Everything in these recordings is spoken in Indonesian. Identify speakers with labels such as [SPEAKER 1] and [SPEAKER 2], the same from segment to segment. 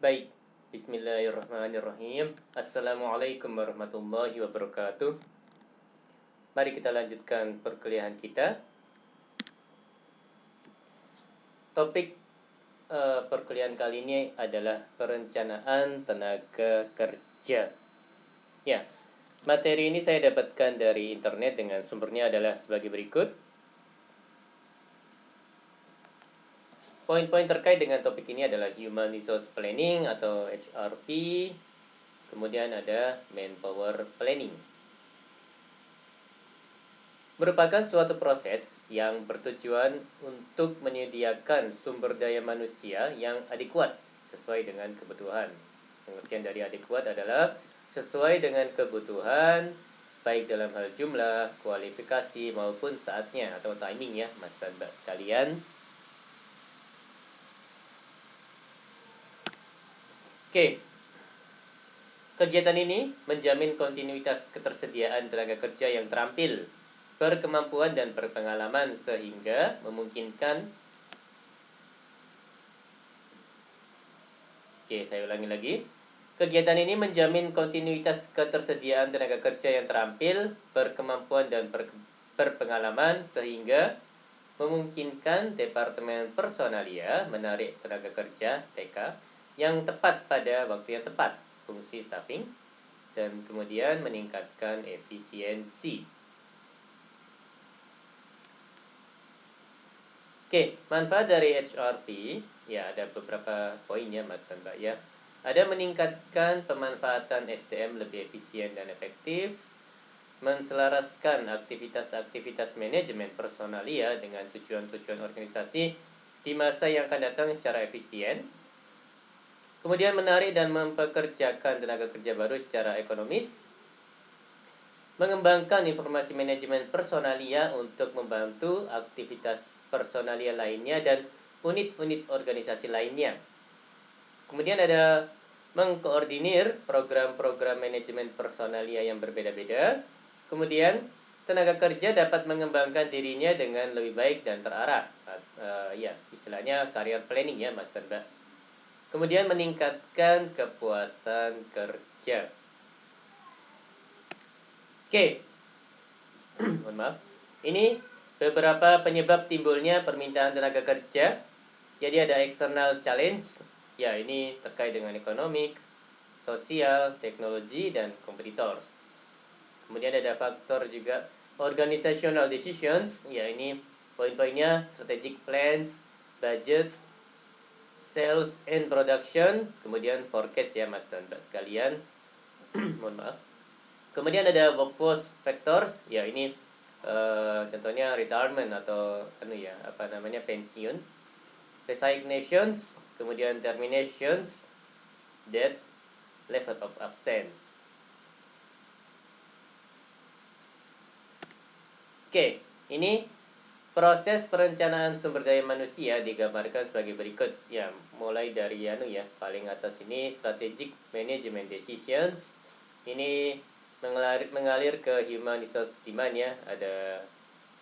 [SPEAKER 1] Baik, bismillahirrahmanirrahim. Assalamualaikum warahmatullahi wabarakatuh. Mari kita lanjutkan perkuliahan kita. Topik perkuliahan kali ini adalah perencanaan tenaga kerja. Ya, materi ini saya dapatkan dari internet dengan sumbernya adalah sebagai berikut. Poin-poin terkait dengan topik ini adalah Human Resource Planning atau HRP. Kemudian ada Manpower Planning. Merupakan suatu proses yang bertujuan untuk menyediakan sumber daya manusia yang adekuat sesuai dengan kebutuhan. Pengertian dari adekuat adalah sesuai dengan kebutuhan, baik dalam hal jumlah, kualifikasi maupun saatnya atau timing ya, Mas dan Mbak sekalian. Oke. Kegiatan ini menjamin kontinuitas ketersediaan tenaga kerja yang terampil, berkemampuan dan berpengalaman sehingga memungkinkan. Oke, saya ulangi lagi. Kegiatan ini menjamin kontinuitas ketersediaan tenaga kerja yang terampil, berkemampuan dan berpengalaman sehingga memungkinkan Departemen Personalia menarik tenaga kerja (TK) yang tepat pada waktu yang tepat, fungsi staffing, dan kemudian meningkatkan efisiensi. Oke, manfaat dari HRP, ya ada beberapa poinnya Mas dan Mbak ya. Ada meningkatkan pemanfaatan SDM lebih efisien dan efektif, menselaraskan aktivitas-aktivitas manajemen personalia dengan tujuan-tujuan organisasi di masa yang akan datang secara efisien, kemudian menarik dan mempekerjakan tenaga kerja baru secara ekonomis, mengembangkan informasi manajemen personalia untuk membantu aktivitas personalia lainnya dan unit-unit organisasi lainnya. Kemudian ada mengkoordinir program-program manajemen personalia yang berbeda-beda. Kemudian tenaga kerja dapat mengembangkan dirinya dengan lebih baik dan terarah. Ya, istilahnya career planning ya, Mas dan Mbak. Kemudian meningkatkan kepuasan kerja. Oke. Mohon maaf. Ini beberapa penyebab timbulnya permintaan tenaga kerja. Jadi ada external challenge. Ya, ini terkait dengan ekonomi, sosial, teknologi, dan competitors. Kemudian ada faktor juga organizational decisions. Ya, ini poin-poinnya strategic plans, budgets, sales and production, kemudian forecast ya Mas dan Mbak sekalian. Mohon maaf. Kemudian ada workforce factors. Ya, ini contohnya retirement atau pensiun, resignations, kemudian terminations, deaths, level of absence. Oke, ini proses perencanaan sumber daya manusia digambarkan sebagai berikut. Ya, mulai dari paling atas ini strategic management decisions. Ini mengalir ke human resource demand ya, ada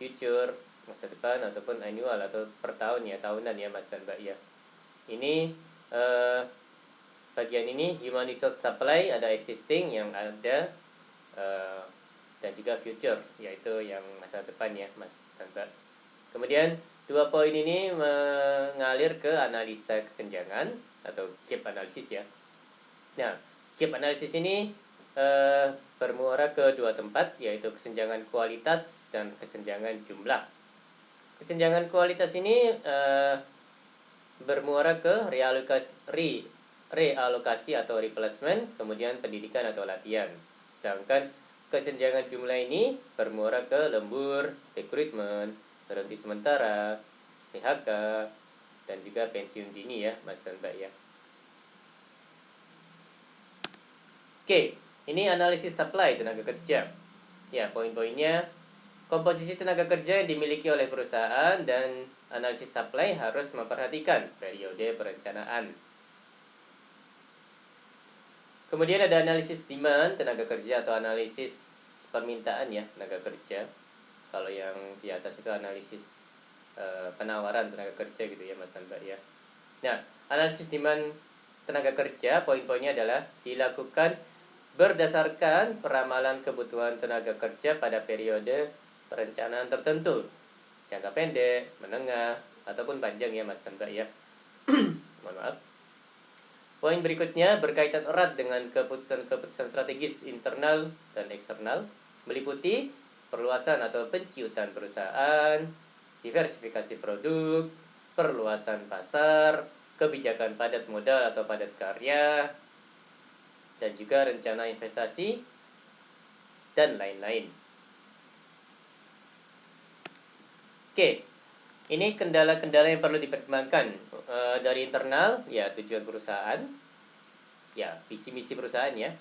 [SPEAKER 1] future, masa depan ataupun annual atau per tahun ya, tahunan ya Mas dan Mbak ya. Ini bagian ini human resource supply, ada existing yang ada dan juga future, yaitu yang masa depan ya Mas dan Mbak. Kemudian dua poin ini mengalir ke analisa kesenjangan atau gap analysis ya. Nah, gap analysis ini bermuara ke dua tempat, yaitu kesenjangan kualitas dan kesenjangan jumlah. Kesenjangan kualitas ini bermuara ke realokasi atau replacement, kemudian pendidikan atau latihan. Sedangkan kesenjangan jumlah ini bermuara ke lembur, rekrutmen, berhenti sementara, PHK, dan juga pensiun dini ya Mas dan Mbak ya. Oke, ini analisis supply tenaga kerja. Ya, poin-poinnya komposisi tenaga kerja yang dimiliki oleh perusahaan dan analisis supply harus memperhatikan periode perencanaan. Kemudian ada analisis demand tenaga kerja atau analisis permintaan ya tenaga kerja. Kalau yang di atas itu analisis penawaran tenaga kerja gitu ya Mas dan Mbak ya. Nah, analisis demand tenaga kerja, poin-poinnya adalah dilakukan berdasarkan peramalan kebutuhan tenaga kerja pada periode perencanaan tertentu, jangka pendek, menengah, ataupun panjang ya Mas dan Mbak ya. Mohon maaf. Poin berikutnya berkaitan erat dengan keputusan-keputusan strategis internal dan eksternal, meliputi perluasan atau penciutan perusahaan, diversifikasi produk, perluasan pasar, kebijakan padat modal atau padat karya, dan juga rencana investasi, dan lain-lain. Oke, ini kendala-kendala yang perlu dipertimbangkan dari internal, ya tujuan perusahaan, ya visi misi perusahaan ya,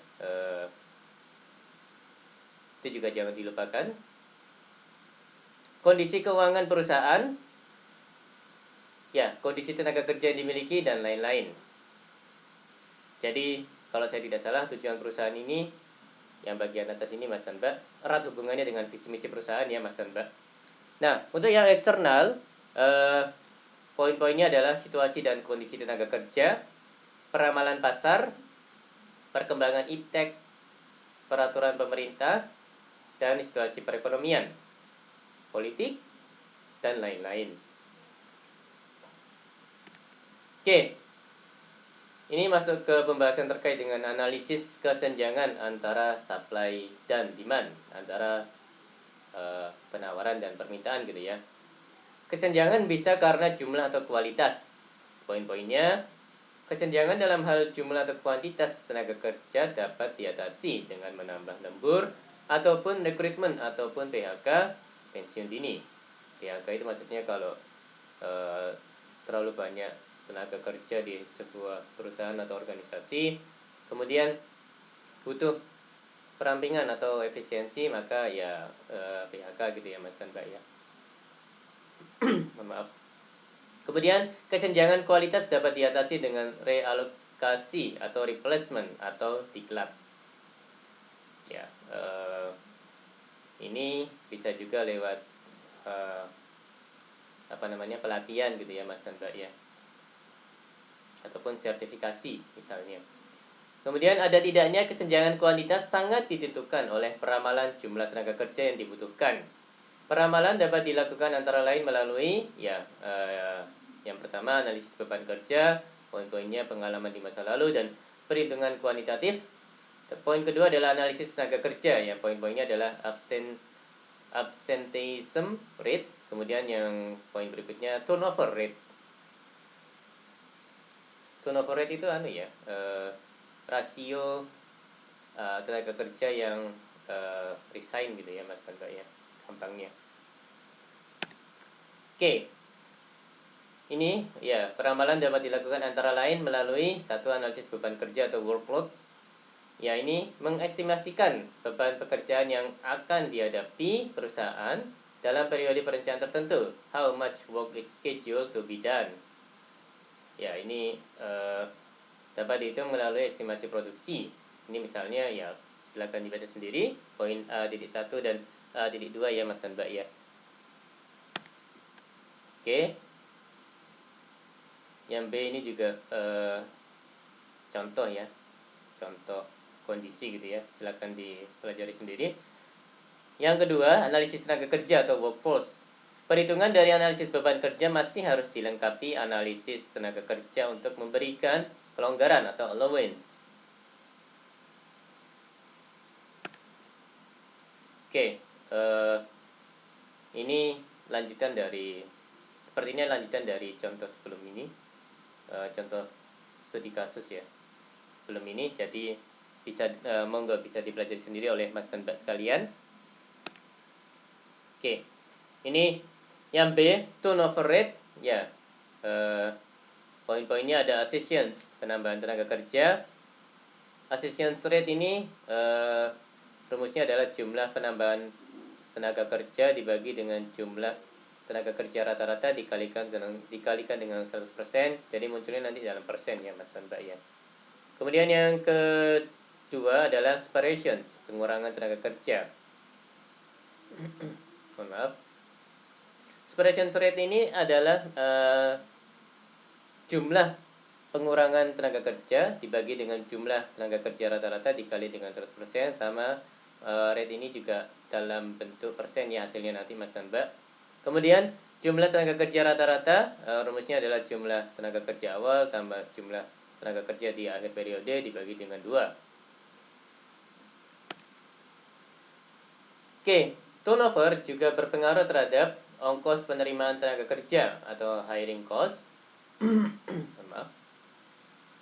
[SPEAKER 1] itu juga jangan dilupakan. Kondisi keuangan perusahaan, ya kondisi tenaga kerja yang dimiliki dan lain-lain. Jadi kalau saya tidak salah tujuan perusahaan ini yang bagian atas ini Mas dan Mbak erat hubungannya dengan visi misi perusahaan ya Mas dan Mbak. Nah untuk yang eksternal, poin-poinnya adalah situasi dan kondisi tenaga kerja, peramalan pasar, perkembangan iptek, peraturan pemerintah, dan situasi perekonomian, politik, dan lain-lain. Oke, ini masuk ke pembahasan terkait dengan analisis kesenjangan antara supply dan demand, antara penawaran dan permintaan gitu ya. Kesenjangan bisa karena jumlah atau kualitas. Poin-poinnya, kesenjangan dalam hal jumlah atau kuantitas tenaga kerja dapat diatasi dengan menambah lembur ataupun rekrutmen ataupun PHK, pensiun dini. PHK itu maksudnya kalau terlalu banyak tenaga kerja di sebuah perusahaan atau organisasi, kemudian butuh perampingan atau efisiensi, maka ya PHK gitu ya Mas dan Mbak ya. Mohon maaf. Kemudian kesenjangan kualitas dapat diatasi dengan realokasi atau replacement atau diklat. Ya, ini bisa juga lewat pelatihan gitu ya Mas dan Mbak ya, ataupun sertifikasi misalnya. Kemudian ada tidaknya kesenjangan kuantitas sangat ditentukan oleh peramalan jumlah tenaga kerja yang dibutuhkan. Peramalan dapat dilakukan antara lain melalui yang pertama analisis beban kerja, poin-poinnya pengalaman di masa lalu dan perhitungan kuantitatif. Poin kedua adalah analisis tenaga kerja, ya poin-poinnya adalah absenteeism rate, kemudian yang poin berikutnya turnover rate. Turnover rate itu rasio tenaga kerja yang resign gitu ya Mas Mbak ya, gampangnya. Oke. Ini ya, peramalan dapat dilakukan antara lain melalui satu analisis beban kerja atau workload. Ya, ini mengestimasikan beban pekerjaan yang akan dihadapi perusahaan dalam periode perencanaan tertentu. How much work is scheduled to be done. Ya, ini dapat dihitung melalui estimasi produksi. Ini misalnya ya, silakan dibaca sendiri poin A.1 dan A.2 ya Mas dan Mbak ya. Oke. Yang B ini juga contoh ya, contoh kondisi gitu ya, silakan dipelajari sendiri. Yang kedua, analisis tenaga kerja atau workforce. Perhitungan dari analisis beban kerja masih harus dilengkapi analisis tenaga kerja untuk memberikan kelonggaran atau allowance. Oke, ini lanjutan dari, sepertinya lanjutan dari contoh sebelum ini, contoh studi kasus ya sebelum ini. Jadi bisa monggo bisa dipelajari sendiri oleh Mas dan Mbak sekalian. Oke, ini yang B, turnover rate ya. Poin-poinnya ada accessions, penambahan tenaga kerja. Accessions rate ini rumusnya adalah jumlah penambahan tenaga kerja dibagi dengan jumlah tenaga kerja rata-rata dikalikan dengan 100%. Jadi munculnya nanti dalam persen ya Mas dan Mbak ya. Kemudian yang kedua adalah separations, pengurangan tenaga kerja. Mohon maaf. Separation rate ini adalah jumlah pengurangan tenaga kerja dibagi dengan jumlah tenaga kerja rata-rata dikali dengan 100% sama rate ini juga dalam bentuk persen ya hasilnya nanti Mas dan Mbak. Kemudian jumlah tenaga kerja rata-rata rumusnya adalah jumlah tenaga kerja awal tambah jumlah tenaga kerja di akhir periode dibagi dengan 2. Oke, turnover juga berpengaruh terhadap ongkos penerimaan tenaga kerja atau hiring cost. Maaf.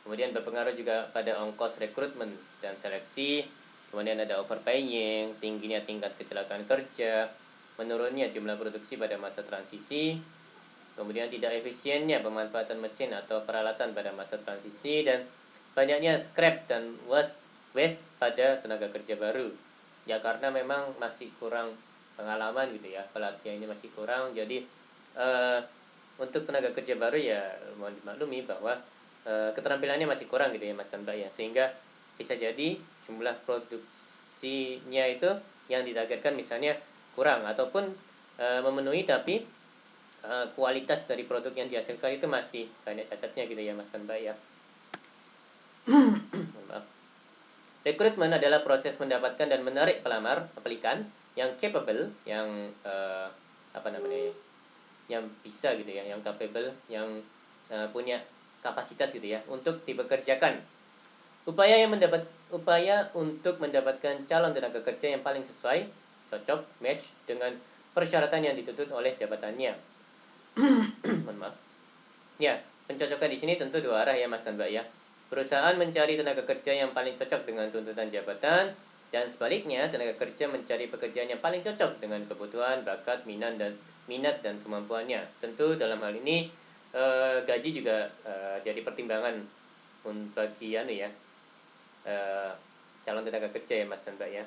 [SPEAKER 1] Kemudian berpengaruh juga pada ongkos rekrutmen dan seleksi. Kemudian ada overpaying, tingginya tingkat kecelakaan kerja, menurunnya jumlah produksi pada masa transisi, kemudian tidak efisiennya pemanfaatan mesin atau peralatan pada masa transisi, dan banyaknya scrap dan waste pada tenaga kerja baru. Ya karena memang masih kurang pengalaman gitu ya, pelatihannya masih kurang. Jadi untuk tenaga kerja baru ya mohon dimaklumi bahwa keterampilannya masih kurang gitu ya Mas dan Mbak ya, sehingga bisa jadi jumlah produksinya itu yang ditargetkan misalnya kurang ataupun memenuhi, tapi kualitas dari produk yang dihasilkan itu masih banyak cacatnya gitu ya Mas dan Mbak ya. Maaf. Rekrutmen adalah proses mendapatkan dan menarik pelamar aplikan yang capable, yang yang bisa gitu ya, yang capable, yang punya kapasitas gitu ya untuk dipekerjakan. Upaya untuk mendapatkan calon tenaga kerja yang paling sesuai, cocok, match dengan persyaratan yang dituntut oleh jabatannya. Mohon maaf. Ya, pencocokan di sini tentu dua arah ya Mas dan Mbak ya. Perusahaan mencari tenaga kerja yang paling cocok dengan tuntutan jabatan, dan sebaliknya tenaga kerja mencari pekerjaan yang paling cocok dengan kebutuhan, bakat, minat dan kemampuannya. Tentu dalam hal ini gaji juga jadi pertimbangan bagi calon tenaga kerja ya Mas dan Mbak ya.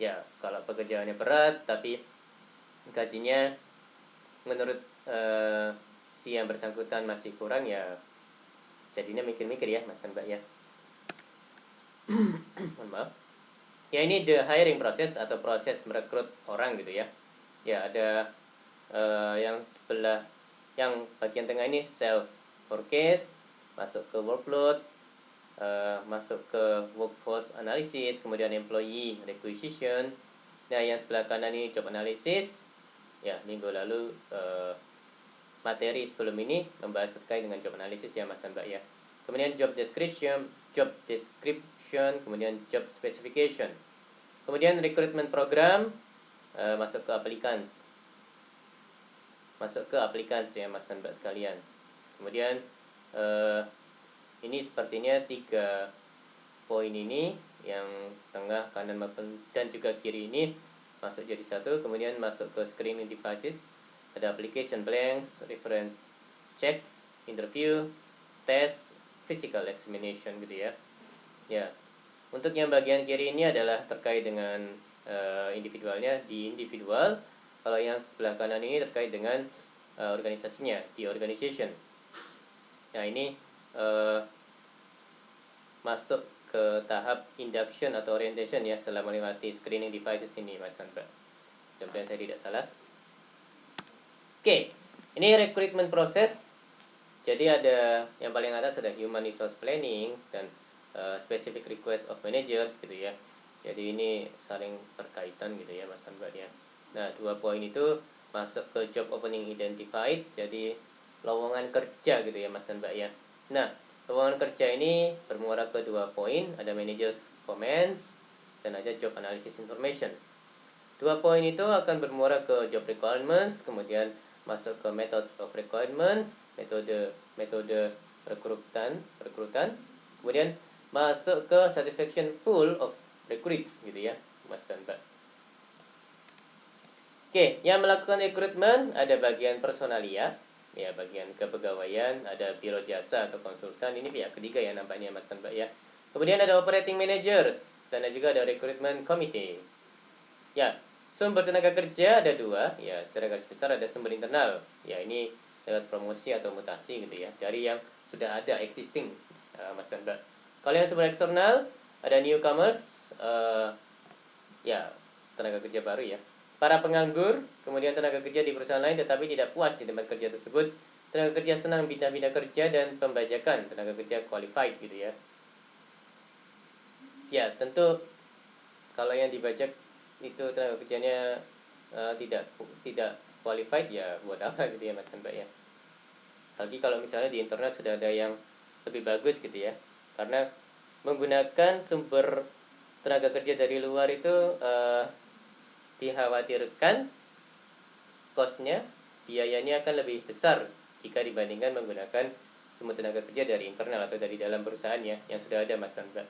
[SPEAKER 1] Ya, kalau pekerjaannya berat tapi gajinya menurut si yang bersangkutan masih kurang, ya jadinya mikir-mikir ya Mas dan Mbak ya. Mohon maaf. Ya ini the hiring process atau proses merekrut orang gitu ya. Ya ada yang sebelah, yang bagian tengah ini sales forecast, masuk ke workload, masuk ke workforce analysis, kemudian employee requisition. Nah yang sebelah kanan ini job analysis. Ya minggu lalu materi sebelum ini membahas terkait dengan job analysis ya Mas dan Mbak ya. Kemudian job description, kemudian job specification. Kemudian recruitment program, masuk ke applicants. Ya Mas dan Mbak sekalian. Kemudian ini sepertinya 3 poin ini, yang tengah, kanan dan juga kiri ini masuk jadi satu. Kemudian masuk ke screening devices, ada application blanks, reference checks, interview, test, physical examination gitu ya. Ya, untuk yang bagian kiri ini adalah terkait dengan individualnya, di individual. Kalau yang sebelah kanan ini terkait dengan organisasinya, di organization. Nah ini masuk ke tahap induction atau orientation ya setelah melewati screening devices ini Mas dan Mbak. Mudah-mudahan saya tidak salah. Oke, ini recruitment process. Jadi ada yang paling atas ada human resource planning dan specific request of managers gitu ya. Jadi ini saling berkaitan gitu ya Mas dan Mbak ya. Nah 2 poin itu masuk ke job opening identified, jadi lowongan kerja gitu ya Mas dan Mbak ya. Nah lowongan kerja ini bermuara ke 2 poin, ada managers comments dan ada job analysis information. 2 poin itu akan bermuara ke job requirements, kemudian masuk ke methods of requirements, metode rekrutan, kemudian masuk ke satisfaction pool of recruits gitu ya Mas dan Mbak. Oke, yang melakukan rekrutmen ada bagian personalia, ya bagian kepegawaian, ada biro jasa atau konsultan, ini pihak ketiga ya nampaknya Mas dan Mbak ya. Kemudian ada operating managers dan juga ada recruitment committee. Ya, sumber tenaga kerja ada 2, ya secara garis besar ada sumber internal, ya ini lewat promosi atau mutasi gitu ya, dari yang sudah ada existing Mas dan Mbak. Kalau yang sumber eksternal ada newcomers, ya tenaga kerja baru ya, para penganggur, kemudian tenaga kerja di perusahaan lain tetapi tidak puas di tempat kerja tersebut tenaga kerja senang bidang-bidang kerja dan pembajakan tenaga kerja qualified gitu ya. Ya, tentu kalau yang dibajak itu tenaga kerjanya tidak qualified, ya buat apa gitu ya Mas dan Mbak ya. Lagi kalau misalnya di internet sudah ada yang lebih bagus gitu ya. Karena menggunakan sumber tenaga kerja dari luar itu dikhawatirkan cost-nya, biayanya akan lebih besar jika dibandingkan menggunakan sumber tenaga kerja dari internal atau dari dalam perusahaannya yang sudah ada Mas dan Mbak.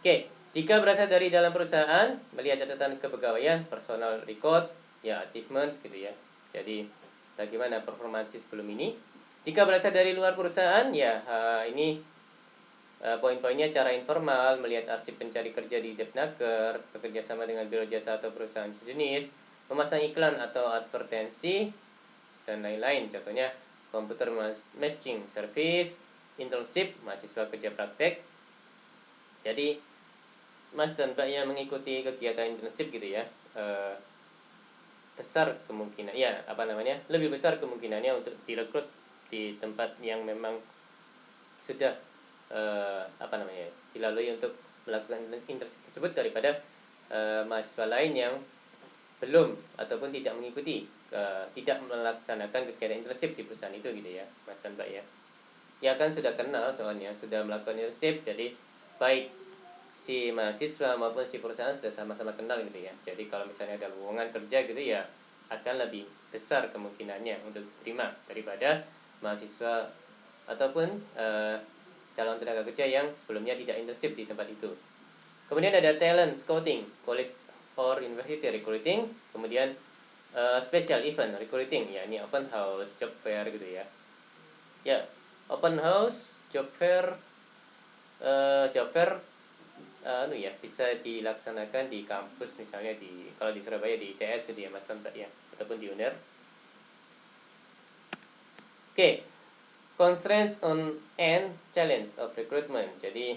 [SPEAKER 1] Oke, jika berasal dari dalam perusahaan, melihat catatan kepegawaian, personal record, ya achievements gitu ya. Jadi bagaimana performansi sebelum ini. Jika berasal dari luar perusahaan, ya ini poin-poinnya: cara informal, melihat arsip pencari kerja di Depnaker, bekerja sama dengan biro jasa atau perusahaan sejenis, memasang iklan atau advertensi, dan lain-lain. Contohnya komputer matching service, internship, mahasiswa kerja praktek. Jadi Mas dan Mbak yang mengikuti kegiatan internship gitu ya, besar kemungkinan ya lebih besar kemungkinannya untuk direkrut di tempat yang memang sudah dilalui untuk melakukan internship tersebut daripada mahasiswa lain yang belum ataupun tidak mengikuti tidak melaksanakan kegiatan internship di perusahaan itu gitu ya Mas dan Mbak ya. Ya kan sudah kenal soalnya, sudah melakukan internship, jadi baik si mahasiswa maupun si perusahaan sudah sama-sama kenal gitu ya. Jadi kalau misalnya ada lowongan kerja gitu ya, akan lebih besar kemungkinannya untuk diterima daripada mahasiswa ataupun calon tenaga kerja yang sebelumnya tidak internship di tempat itu. Kemudian ada talent scouting, college or university recruiting. Kemudian special event recruiting, ya ini open house, job fair gitu ya. Ya, open house, job fair bisa dilaksanakan di kampus, misalnya kalau di Surabaya di ITS gitu ya Mas Mbak ya, ataupun di UNER. Oke, constraints on and challenge of recruitment. Jadi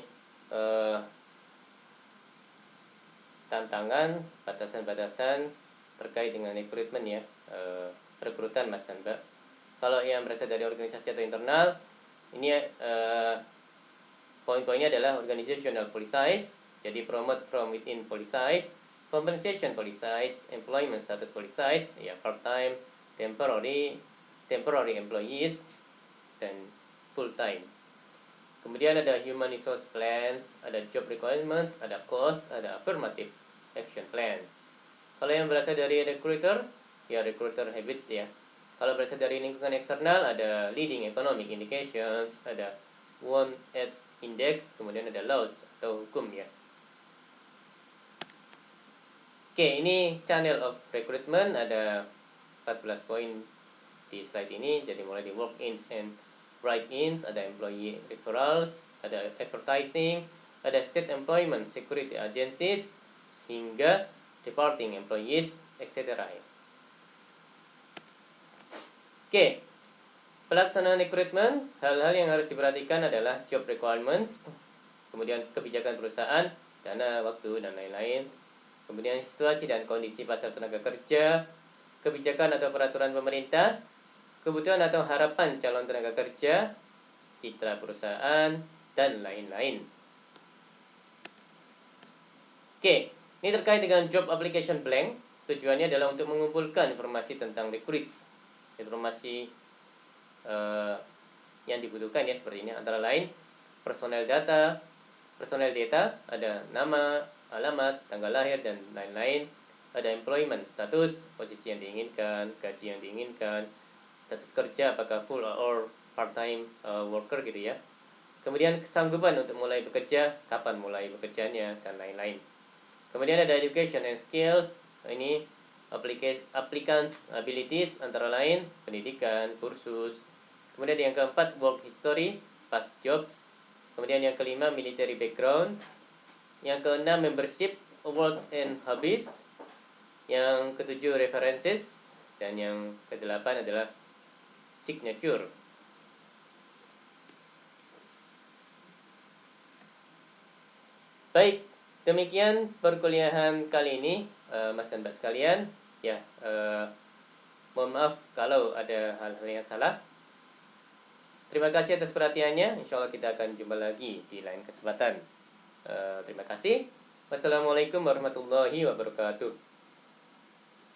[SPEAKER 1] tantangan, batasan-batasan terkait dengan rekrutmen ya, rekrutan Mas dan Mbak. Kalau yang berasal dari organisasi atau internal, ini poin-poinnya adalah organizational policies, jadi promote from within policies, compensation policies, employment status policies, ya part-time, temporary employees, dan full-time. Kemudian ada human resource plans, ada job requirements, ada cost, ada affirmative action plans. Kalau yang berasal dari recruiter, ya recruiter habits ya. Kalau berasal dari lingkungan eksternal, ada leading economic indications, ada want ads index, kemudian ada laws atau hukum ya. Oke, ini channel of recruitment, ada 14 poin di slide ini. Jadi mulai di walk-ins and write-ins, ada employee referrals, ada advertising, ada state employment security agencies, hingga departing employees, etc. Oke, pelaksanaan rekrutmen, hal-hal yang harus diperhatikan adalah job requirements, kemudian kebijakan perusahaan, dana, waktu, dan lain-lain. Kemudian situasi dan kondisi pasar tenaga kerja, kebijakan atau peraturan pemerintah, kebutuhan atau harapan calon tenaga kerja, citra perusahaan, dan lain-lain. Oke, ini terkait dengan job application blank. Tujuannya adalah untuk mengumpulkan informasi tentang recruits, informasi yang dibutuhkan ya seperti ini, antara lain personal data, ada nama, alamat, tanggal lahir, dan lain-lain. Ada employment status, posisi yang diinginkan, gaji yang diinginkan, status kerja apakah full or part-time worker gitu ya. Kemudian kesanggupan untuk mulai bekerja, kapan mulai bekerjanya, dan lain-lain. Kemudian ada education and skills, ini applicants abilities, antara lain pendidikan, kursus. Kemudian yang keempat work history, past jobs. Kemudian yang kelima military background. Yang keenam membership, awards and hobbies. Yang ketujuh references, dan yang kedelapan adalah signature. Baik, demikian perkuliahan kali ini Mas dan Mbak sekalian ya. Mohon maaf kalau ada hal-hal yang salah. Terima kasih atas perhatiannya. Insya Allah kita akan jumpa lagi di lain kesempatan. Terima kasih. Wassalamualaikum warahmatullahi wabarakatuh.